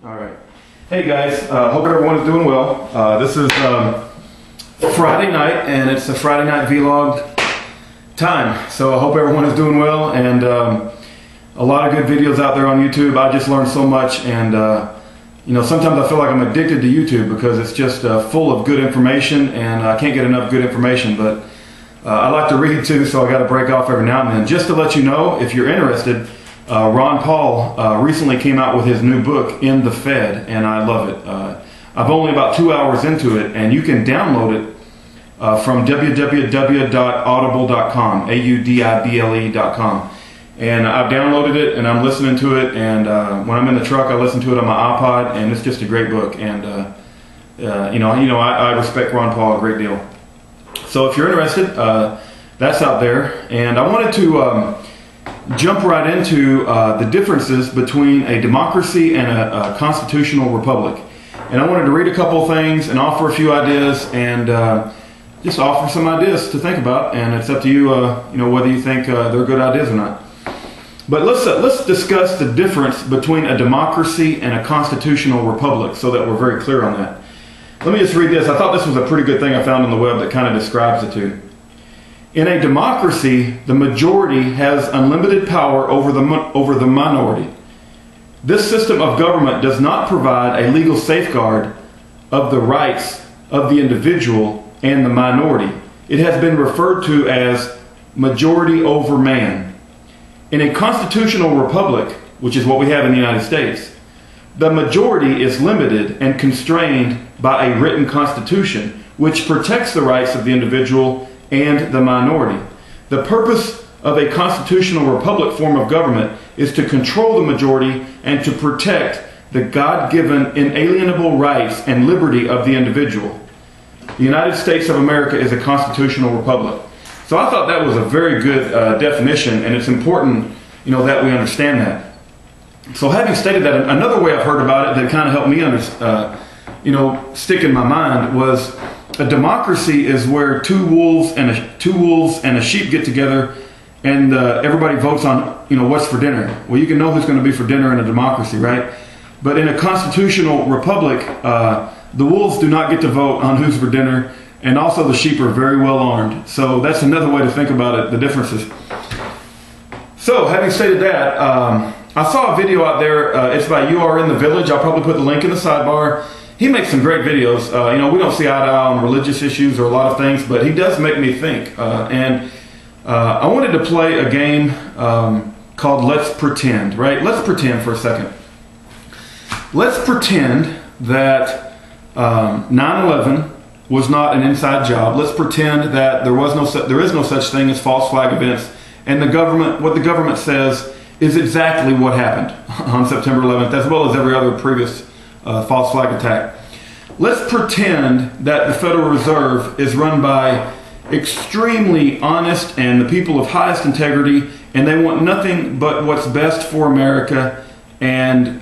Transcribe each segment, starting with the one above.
All right. Hey guys, hope everyone is doing well. This is Friday night, and it's a Friday night vlog time. So I hope everyone is doing well, and a lot of good videos out there on YouTube. I just learned so much, and you know, sometimes I feel like I'm addicted to YouTube because it's just full of good information, and I can't get enough good information. But I like to read too, so I got to break off every now and then. Just to let you know, if you're interested, Ron Paul recently came out with his new book, In the Fed, and I love it. I'm only about 2 hours into it, and you can download it from www.audible.com, audible.com. And I've downloaded it, and I'm listening to it, and when I'm in the truck, I listen to it on my iPod, and it's just a great book. And I respect Ron Paul a great deal. So if you're interested, that's out there. And I wanted to jump right into the differences between a democracy and a constitutional republic. And I wanted to read a couple of things and offer a few ideas, and just offer some ideas to think about. And it's up to you, whether you think they're good ideas or not. But let's discuss the difference between a democracy and a constitutional republic, so that we're very clear on that. Let me just read this. I thought this was a pretty good thing I found on the web that kind of describes the two. In a democracy, the majority has unlimited power over the minority. This system of government does not provide a legal safeguard of the rights of the individual and the minority. It has been referred to as majority over man. In a constitutional republic, which is what we have in the United States, the majority is limited and constrained by a written constitution, which protects the rights of the individual and the minority. The purpose of a constitutional republic form of government is to control the majority and to protect the God-given inalienable rights and liberty of the individual. The United States of America is a constitutional republic. So I thought that was a very good definition, and it's important, that we understand that. So having stated that, another way I've heard about it that kind of helped me stick in my mind was a democracy is where two wolves and a sheep get together, and everybody votes on what's for dinner. Well, you can know who's going to be for dinner in a democracy, right? But in a constitutional republic, the wolves do not get to vote on who's for dinner, and also the sheep are very well armed. So that's another way to think about it, the differences. So having stated that, I saw a video out there. It's by You Are in the Village. I'll probably put the link in the sidebar. He makes some great videos. We don't see eye to eye on religious issues or a lot of things, but he does make me think. I wanted to play a game called Let's Pretend, right? Let's pretend for a second. Let's pretend that 9/11 was not an inside job. Let's pretend that there is no such thing as false flag events, and what the government says is exactly what happened on September 11th, as well as every other previous false flag attack. Let's pretend that the Federal Reserve is run by extremely honest and the people of highest integrity, and they want nothing but what's best for America, and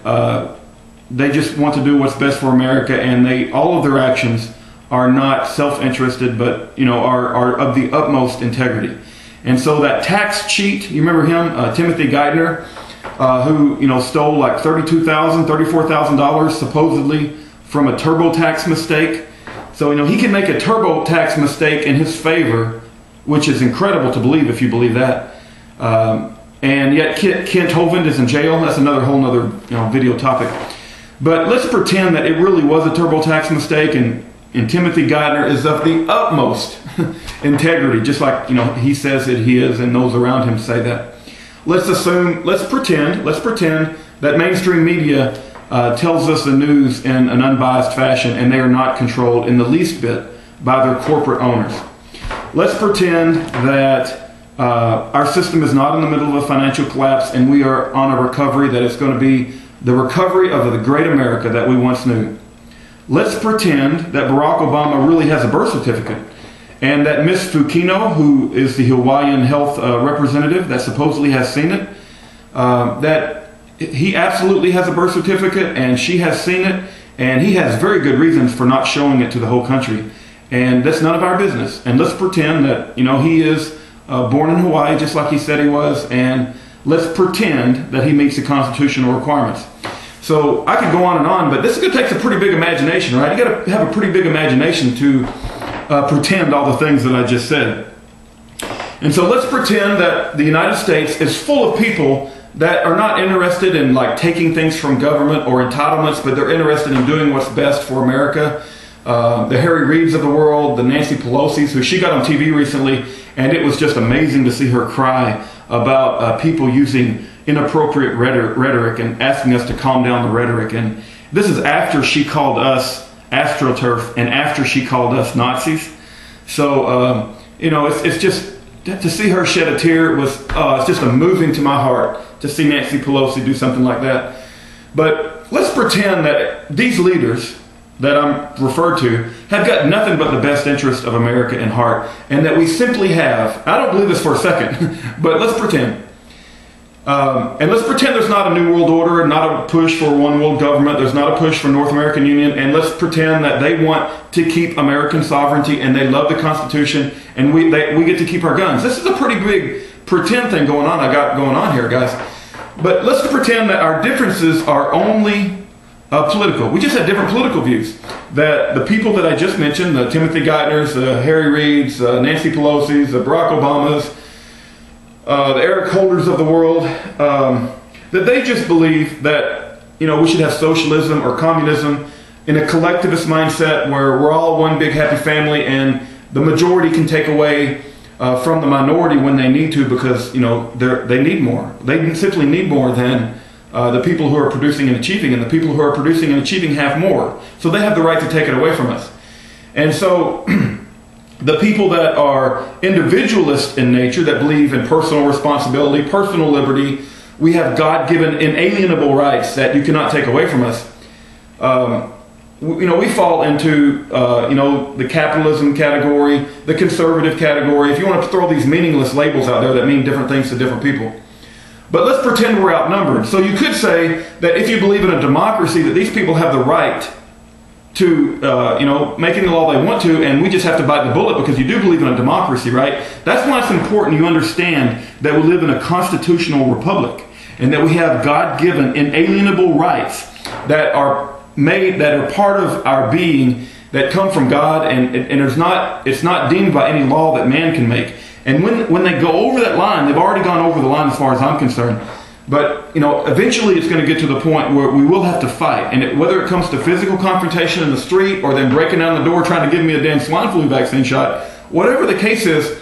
they just want to do what's best for America, and all of their actions are not self-interested, but are of the utmost integrity. And so that tax cheat, you remember him, Timothy Geithner, who stole like $34,000 supposedly from a TurboTax mistake. So he can make a TurboTax mistake in his favor, which is incredible to believe if you believe that. And yet Kent Hovind is in jail. That's whole nother video topic. But let's pretend that it really was a TurboTax mistake, and Timothy Geithner is of the utmost integrity, just like he says that he is, and those around him say that. Let's pretend that mainstream media tells us the news in an unbiased fashion, and they are not controlled in the least bit by their corporate owners. Let's pretend that our system is not in the middle of a financial collapse, and we are on a recovery that is going to be the recovery of the great America that we once knew. Let's pretend that Barack Obama really has a birth certificate, and that Miss Fukino, who is the Hawaiian health representative that supposedly has seen it, that he absolutely has a birth certificate, and she has seen it, and he has very good reasons for not showing it to the whole country. And that's none of our business. And let's pretend that, he is born in Hawaii just like he said he was, and let's pretend that he meets the constitutional requirements. So I could go on, but this takes a pretty big imagination, right? You got to have a pretty big imagination to pretend all the things that I just said. And so let's pretend that the United States is full of people that are not interested in like taking things from government or entitlements, but they're interested in doing what's best for America. The Harry Reids of the world, the Nancy Pelosi's, who she got on TV recently, and it was just amazing to see her cry about people using inappropriate rhetoric and asking us to calm down the rhetoric. And this is after she called us AstroTurf and after she called us Nazis. So, it's just, to see her shed a tear was, it's just moving to my heart to see Nancy Pelosi do something like that. But let's pretend that these leaders that I'm referred to have got nothing but the best interest of America in heart, and that we simply have, I don't believe this for a second, but let's pretend. And let's pretend there's not a new world order, not a push for one world government, there's not a push for North American Union, and let's pretend that they want to keep American sovereignty and they love the Constitution, and we get to keep our guns. This is a pretty big pretend thing I got going on here, guys. But let's pretend that our differences are only political. We just have different political views. That the people that I just mentioned, the Timothy Geithners, the Harry Reids, Nancy Pelosi's, the Barack Obamas, the Eric Holders of the world, that they just believe that we should have socialism or communism in a collectivist mindset where we're all one big happy family and the majority can take away from the minority when they need to because they need more. They simply need more than the people who are producing and achieving, and the people who are producing and achieving have more. So they have the right to take it away from us. And so the people that are individualist in nature, that believe in personal responsibility, personal liberty, we have God-given inalienable rights that you cannot take away from us. We fall into, the capitalism category, the conservative category. If you want to throw these meaningless labels out there that mean different things to different people. But let's pretend we're outnumbered. So you could say that if you believe in a democracy, that these people have the right to, make any law they want to, and we just have to bite the bullet because you do believe in a democracy, right? That's why it's important you understand that we live in a constitutional republic and that we have God-given inalienable rights that are part of our being, that come from God, and it's not deemed by any law that man can make. And when they go over that line, they've already gone over the line as far as I'm concerned. But, eventually it's going to get to the point where we will have to fight. And whether it comes to physical confrontation in the street or them breaking down the door trying to give me a damn swine flu vaccine shot, whatever the case is,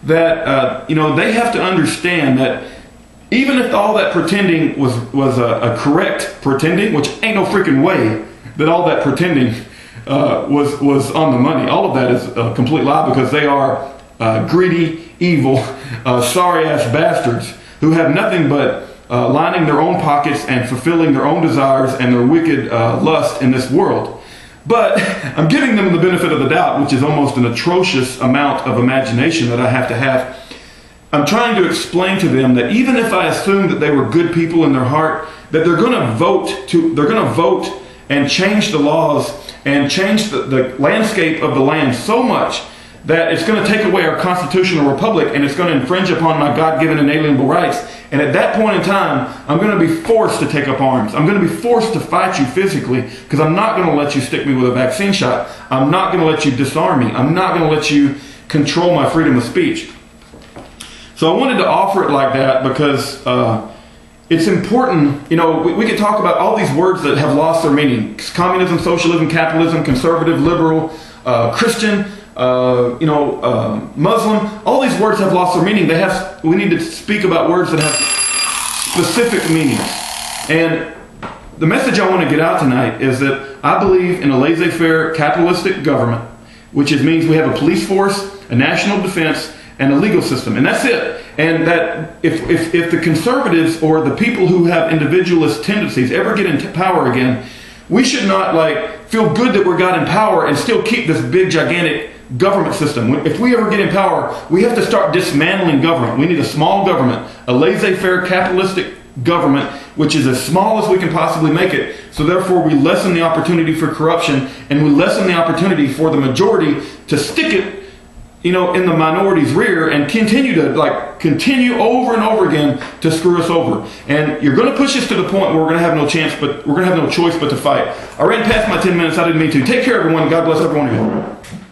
that, they have to understand that even if all that pretending was a correct pretending, which ain't no freaking way that all that pretending was on the money. All of that is a complete lie because they are greedy, evil, sorry-ass bastards who have nothing but lining their own pockets and fulfilling their own desires and their wicked lust in this world. But I'm giving them the benefit of the doubt, which is almost an atrocious amount of imagination that I have to have. I'm trying to explain to them that even if I assume that they were good people in their heart, that they're going to vote and change the laws and change the landscape of the land so much that it's going to take away our constitutional republic and it's going to infringe upon my God-given inalienable rights. And at that point in time, I'm going to be forced to take up arms. I'm going to be forced to fight you physically because I'm not going to let you stick me with a vaccine shot. I'm not going to let you disarm me. I'm not going to let you control my freedom of speech. So I wanted to offer it like that because it's important. We could talk about all these words that have lost their meaning. Communism, socialism, capitalism, conservative, liberal, Christian, Muslim. All these words have lost their meaning. We need to speak about words that have specific meanings. And the message I want to get out tonight is that I believe in a laissez-faire capitalistic government, which means we have a police force, a national defense, and a legal system, and that's it. And that if the conservatives or the people who have individualist tendencies ever get into power again, we should not feel good that we're got in power and still keep this big gigantic government system. If we ever get in power, we have to start dismantling government. We need a small government, a laissez-faire capitalistic government, which is as small as we can possibly make it. So therefore we lessen the opportunity for corruption and we lessen the opportunity for the majority to stick it in the minority's rear and continue to continue over and over again to screw us over. And you're going to push us to the point where we're going to have no chance, but we're going to have no choice but to fight. I ran past my 10 minutes. I didn't mean to. Take care, everyone. God bless every one of you.